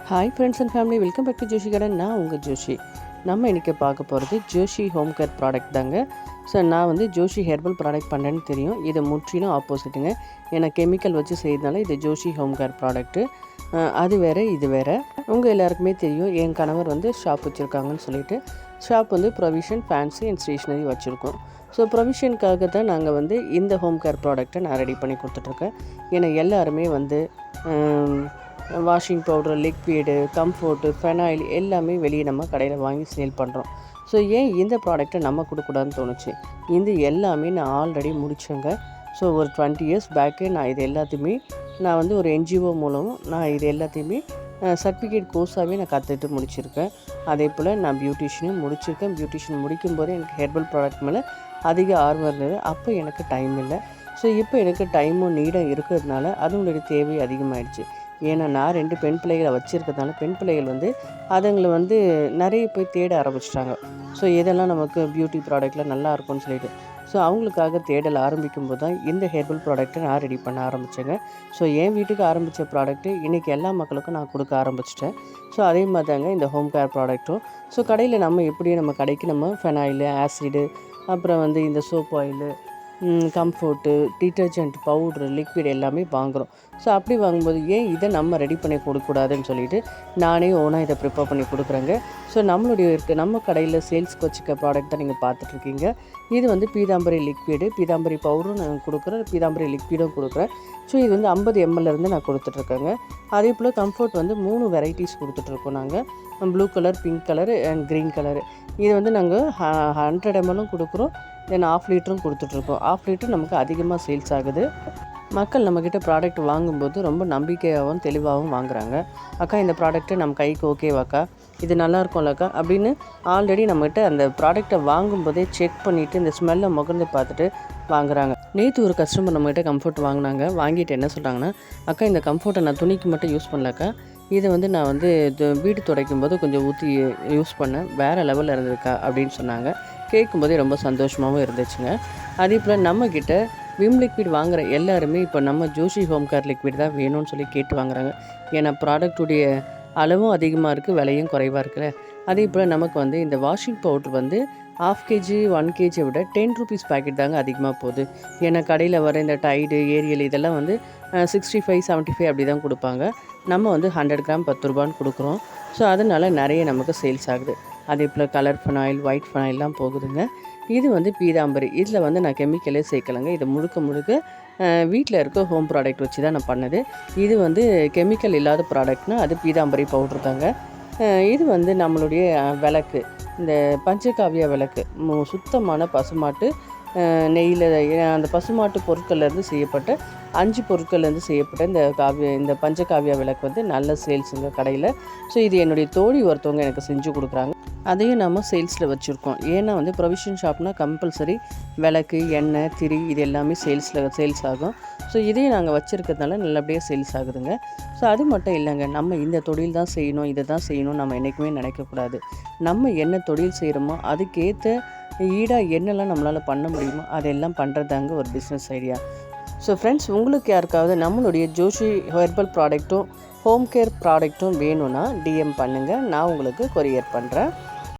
Hi friends and family, welcome back to Joshi கடன். நான் உங்கள் ஜோஷி. நம்ம இன்றைக்கி பார்க்க போகிறது ஜோஷி ஹோம் கேர் ப்ராடக்ட் தாங்க. ஸோ நான் வந்து ஜோஷி ஹெர்பல் ப்ராடக்ட் பண்ணுறேன்னு தெரியும். இது முற்றிலும் ஆப்போசிட்டுங்க. ஏன்னா கெமிக்கல் வச்சு செய்யறதுனால இது ஜோஷி ஹோம் கேர் ப்ராடக்ட்டு. அது வேறு இது வேறு. உங்கள் எல்லாருக்குமே தெரியும், என் கணவர் வந்து ஷாப் வச்சுருக்காங்கன்னு சொல்லிட்டு. ஷாப் வந்து ப்ரொவிஷன், ஃபேன்சி அண்ட் ஸ்டேஷ்னரி வச்சுருக்கோம். ஸோ ப்ரொவிஷனுக்காக தான் நாங்கள் வந்து இந்த ஹோம் கேர் ப்ராடக்ட்டை நான் ரெடி பண்ணி கொடுத்துட்ருக்கேன். ஏன்னா எல்லாருமே வந்து washing powder, liquid, comfort, phenyl எல்லாமே வெளியே நம்ம கடையில் வாங்கி சேல் பண்ணுறோம். ஸோ ஏன் இந்த ப்ராடக்ட்டை நம்ம கொடுக்கூடாதுன்னு தோணுச்சு. இது எல்லாமே நான் ஆல்ரெடி முடித்தேங்க. ஸோ ஒரு 20 இயர்ஸ் பேக்கு நான் இது எல்லாத்தையுமே நான் வந்து ஒரு NGO மூலம் நான் இது எல்லாத்தையுமே சர்டிஃபிகேட் கோர்ஸாகவே நான் கற்றுட்டு முடிச்சிருக்கேன். அதே போல் நான் பியூட்டிஷியனும் முடிச்சிருக்கேன். பியூட்டிஷியன் முடிக்கும்போது எனக்கு ஹெர்பல் ப்ராடக்ட் மேலே அதிக ஆர்வம் இருந்தது. அப்போ எனக்கு டைம் இல்லை. ஸோ இப்போ எனக்கு டைமும் நீடம் இருக்கிறதுனால அதனுடைய தேவை அதிகமாகிடுச்சு. ஏன்னா நான் 2 பெண் பிள்ளைகளை வச்சுருக்கிறதுனால பெண் பிள்ளைகள் வந்து அதுங்களை வந்து நிறைய போய் தேட ஆரம்பிச்சிட்டாங்க. ஸோ இதெல்லாம் நமக்கு பியூட்டி ப்ராடக்ட்டில் நல்லா இருக்கும்னு சொல்லிட்டு ஸோ அவங்களுக்காக தேடல் ஆரம்பிக்கும்போது தான் இந்த ஹெர்பல் ப்ராடக்ட்டை நான் ரெடி பண்ண ஆரம்பித்தேங்க. ஸோ என் வீட்டுக்கு ஆரம்பித்த ப்ராடக்ட்டு இன்றைக்கி எல்லா மக்களுக்கும் நான் கொடுக்க ஆரம்பிச்சிட்டேன். ஸோ அதே மாதிரி தாங்க இந்த ஹோம் கேர் ப்ராடக்ட்டும். ஸோ கடையில் நம்ம எப்படியும் நம்ம கடைக்கு நம்ம ஃபெனாயிலு, ஆசிடு, அப்புறம் வந்து இந்த soap oil, comfort, detergent powder, liquid எல்லாமே வாங்குகிறோம். ஸோ அப்படி வாங்கும்போது ஏன் இதை நம்ம ரெடி பண்ணி கொடுக்கூடாதுன்னு சொல்லிவிட்டு நானே ஓனாக இதை ப்ரிப்பேர் பண்ணி கொடுக்குறேங்க. ஸோ நம்மளுடைய நம்ம கடையில் சேல்ஸ்க்கு வச்சுக்க ப்ராடக்ட் தான் நீங்கள் பார்த்துட்ருக்கீங்க. இது வந்து பீதாம்பரி லிக்விடு, பீதாம்பரி பவுடரும் நான் கொடுக்குறேன், பீதாம்பரி லிக்விடும் கொடுக்குறேன். ஸோ இது வந்து 50 ml இருந்து நான் கொடுத்துட்ருக்கேங்க. அதே போல் கம்ஃபோர்ட் வந்து 3 வெரைட்டிஸ் கொடுத்துட்ருக்கோம் நாங்கள். Blue colour, pink colour and green colour. இது வந்து நாங்கள் 100 ml கொடுக்குறோம். தென் 1/2 லிட்டரும் கொடுத்துட்ருக்கோம். 1/2 லிட்டர் நமக்கு அதிகமாக சேல்ஸ் ஆகுது. மக்கள் நம்மக்கிட்ட ப்ராடக்ட் வாங்கும்போது ரொம்ப நம்பிக்கையாகவும் தெளிவாகவும் வாங்குகிறாங்க. அக்கா இந்த ப்ராடக்ட்டு நம்ம கைக்கு ஓகேவாக்கா, இது நல்லாயிருக்கும்லக்கா அப்படின்னு ஆல்ரெடி நம்மகிட்ட அந்த ப்ராடக்டை வாங்கும்போதே செக் பண்ணிவிட்டு இந்த ஸ்மெல்லை முகர்ந்து பார்த்துட்டு வாங்குகிறாங்க. நேற்று ஒரு கஸ்டமர் நம்மகிட்ட கம்ஃபர்ட் வாங்கினாங்க. வாங்கிட்டு என்ன சொல்கிறாங்கன்னா, அக்கா இந்த கம்ஃபர்ட்டை நான் துணிக்கு மட்டும் யூஸ் பண்ணலக்கா, இதை வந்து நான் வந்து வீடு துடைக்கும் போது கொஞ்சம் ஊற்றி யூஸ் பண்ணேன், வேறு லெவலில் இருந்திருக்கா அப்படின்னு சொன்னாங்க. கேட்கும்போதே ரொம்ப சந்தோஷமாகவும் இருந்துச்சுங்க. அதே போல் நம்மக்கிட்ட விம் லிக்விட் வாங்குகிற எல்லாருமே இப்போ நம்ம ஜோஷி ஹோம் கேர் லிக்விட் தான் வேணும்னு சொல்லி கேட்டு வாங்குறாங்க. ஏன்னா ப்ராடக்டுடைய அளவும் அதிகமாக இருக்குது, விலையும் குறைவாக இருக்குல்ல. அதே போல் நமக்கு வந்து இந்த வாஷிங் பவுட்ரு வந்து 1/2 kg 1 kg விட 10 rupees பேக்கெட் தாங்க அதிகமாக போகுது. ஏன்னா கடையில் வர இந்த டைடு, ஏரியல் இதெல்லாம் வந்து 65 75 அப்படி தான் கொடுப்பாங்க. நம்ம வந்து 100 கிராம் 10 ரூபான்னு கொடுக்குறோம். ஸோ அதனால் நிறைய நமக்கு சேல்ஸ் ஆகுது. அதே போல் கலர் ஃபெனாயில், ஒயிட் ஃபெனாயில்லாம் போகுதுங்க. இது வந்து பீதாம்பரி. இதில் வந்து நான் கெமிக்கலே சேர்க்கலைங்க. இது முழுக்க வீட்டில் இருக்க ஹோம் ப்ராடக்ட் வச்சு தான் நான் பண்ணது. இது வந்து கெமிக்கல் இல்லாத ப்ராடக்ட்னால் அது பீதாம்பரி பவுட்ரு தாங்க. இது வந்து நம்மளுடைய விளக்கு, இந்த பஞ்சகாவியா விளக்கு, சுத்தமான பசுமாட்டு நெய்யில் அந்த பசுமாட்டு பொருட்கள்லேருந்து செய்யப்பட்ட 5 பொருட்கள்லேருந்து செய்யப்பட்ட இந்த பஞ்சகாவியா விளக்கு வந்து நல்ல சேல்ஸுங்க கடையில். ஸோ இது என்னுடைய தோழி ஒருத்தவங்க எனக்கு செஞ்சு கொடுக்குறாங்க. அதையும் நம்ம சேல்ஸில் வச்சுருக்கோம். ஏன்னா வந்து ப்ரொவிஷன் ஷாப்னால் கம்பல்சரி விளக்கு, எண்ணெய், திரி இது எல்லாமே சேல்ஸ் ஆகும். ஸோ இதையும் நாங்கள் வச்சுருக்கிறதுனால நல்லபடியாக சேல்ஸ் ஆகுதுங்க. ஸோ அது மட்டும் இல்லைங்க, நம்ம இந்த தொழில் தான் செய்யணும், இதை தான் செய்யணும் நம்ம என்றைக்குமே நினைக்கக்கூடாது. நம்ம என்ன தொழில் செய்கிறோமோ அதுக்கேற்ற ஈடாக என்னெல்லாம் நம்மளால் பண்ண முடியுமோ அதெல்லாம் பண்ணுறதாங்க ஒரு பிஸ்னஸ் ஐடியா. ஸோ ஃப்ரெண்ட்ஸ், உங்களுக்கு யாருக்காவது நம்மளுடைய ஜோஷி ஹெர்பல் ப்ராடக்ட்டும் ஹோம் கேர் ப்ராடக்ட்டும் வேணும்னா DM பண்ணுங்கள், நான் உங்களுக்கு கொரியர் பண்ணுறேன்.